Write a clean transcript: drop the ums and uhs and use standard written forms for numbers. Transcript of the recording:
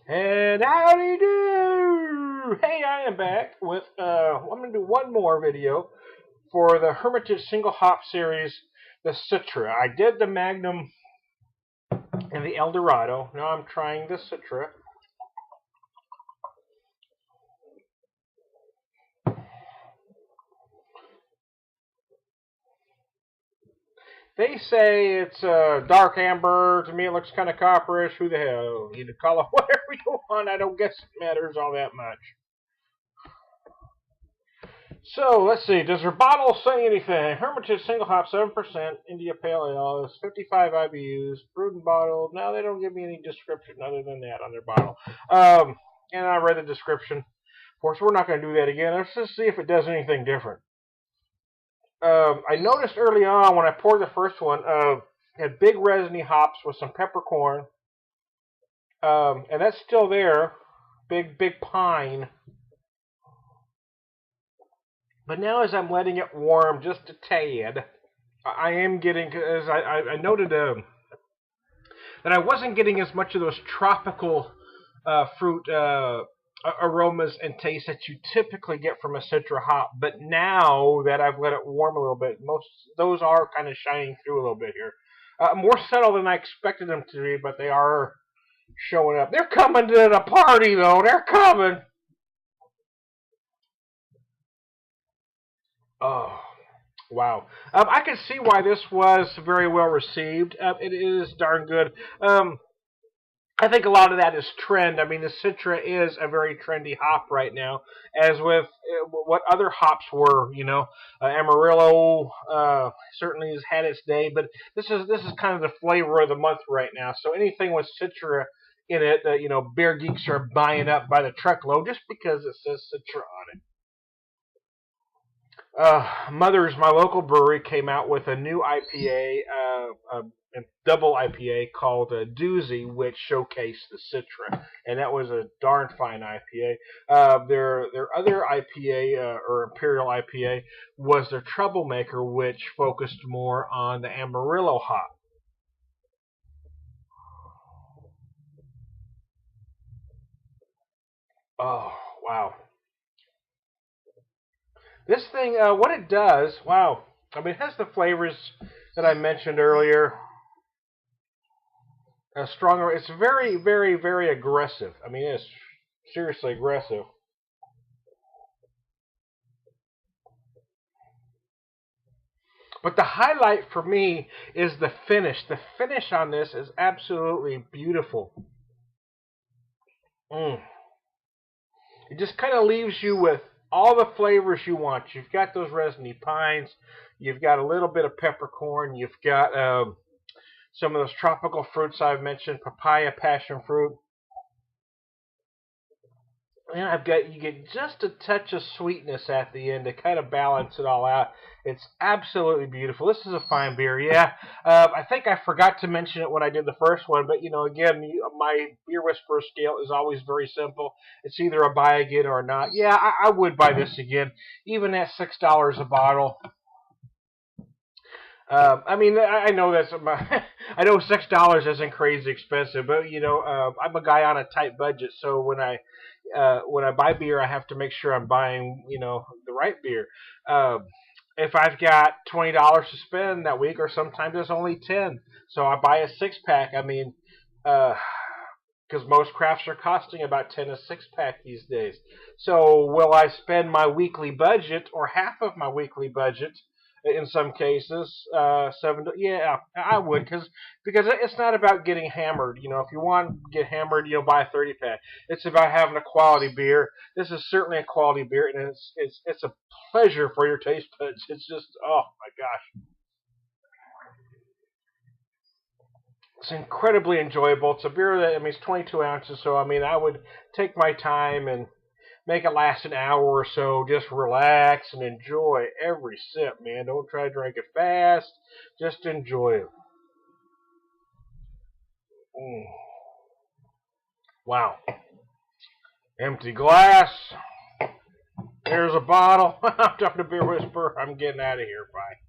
And howdy do! Hey, I am back with, I'm going to do one more video for the Hermitage single hop series, the Citra. I did the Magnum and the Eldorado. Now I'm trying the Citra. They say it's dark amber. To me, it looks kind of copperish. Who the hell? You can call it whatever you want. I don't guess it matters all that much. So, let's see. Does her bottle say anything? Hermitage single hop, 7%. India Pale Ale is 55 IBUs. Brewed and bottled. Now, they don't give me any description other than that on their bottle. And I read the description. Of course, we're not going to do that again. Let's just see if it does anything different. I noticed early on when I poured the first one, it had big resiny hops with some peppercorn. And that's still there. Big pine. But now as I'm letting it warm just a tad, I am getting, as I noted that I wasn't getting as much of those tropical fruit aromas and tastes that you typically get from a Citra hop. But now that I've let it warm a little bit, most those are kind of shining through a little bit here. More subtle than I expected them to be, but they are showing up. They're coming to the party, though. They're coming. Oh, wow. I can see why this was very well received. It is darn good. I think a lot of that is trend. I mean, the Citra is a very trendy hop right now, as with what other hops were. Amarillo certainly has had its day, but this is kind of the flavor of the month right now. So anything with Citra in it, beer geeks are buying up by the truckload just because it says Citra on it. Mother's, my local brewery, came out with a new IPA, a double IPA called Doozy, which showcased the Citra, and that was a darn fine IPA. Their other IPA, or Imperial IPA, was their Troublemaker, which focused more on the Amarillo hop. Oh, wow. This thing, what it does, wow. I mean, it has the flavors that I mentioned earlier. Stronger. It's very, very, very aggressive. I mean, it's seriously aggressive. But the highlight for me is the finish. The finish on this is absolutely beautiful. Mm. It just kind of leaves you with all the flavors you want. You've got those resiny pines. You've got a little bit of peppercorn. You've got some of those tropical fruits I've mentioned, papaya, passion fruit. And you get just a touch of sweetness at the end to kind of balance it all out. It's absolutely beautiful. This is a fine beer, yeah. I think I forgot to mention it when I did the first one, but again, my Beer Whisperer scale is always very simple. It's either a buy again or not. Yeah, I would buy this again, even at $6 a bottle. I mean, I know that's I know $6 isn't crazy expensive, but I'm a guy on a tight budget, so when I buy beer, I have to make sure I'm buying the right beer. If I've got $20 to spend that week, or sometimes it's only 10, so I buy a 6-pack. I mean, because most crafts are costing about 10 a 6-pack these days. So will I spend my weekly budget or half of my weekly budget? In some cases, yeah, I would, because it's not about getting hammered. If you want to get hammered, buy a 30-pack. It's about having a quality beer. This is certainly a quality beer, and it's a pleasure for your taste buds. It's just, oh my gosh, it's incredibly enjoyable. It's a beer that, I mean, it's 22 ounces, so I mean, I would take my time and make it last an hour or so. Just relax and enjoy every sip, man. Don't try to drink it fast. Just enjoy it. Mm. Wow. Empty glass. There's a bottle. I'm talking to Beer Whisperer. I'm getting out of here. Bye.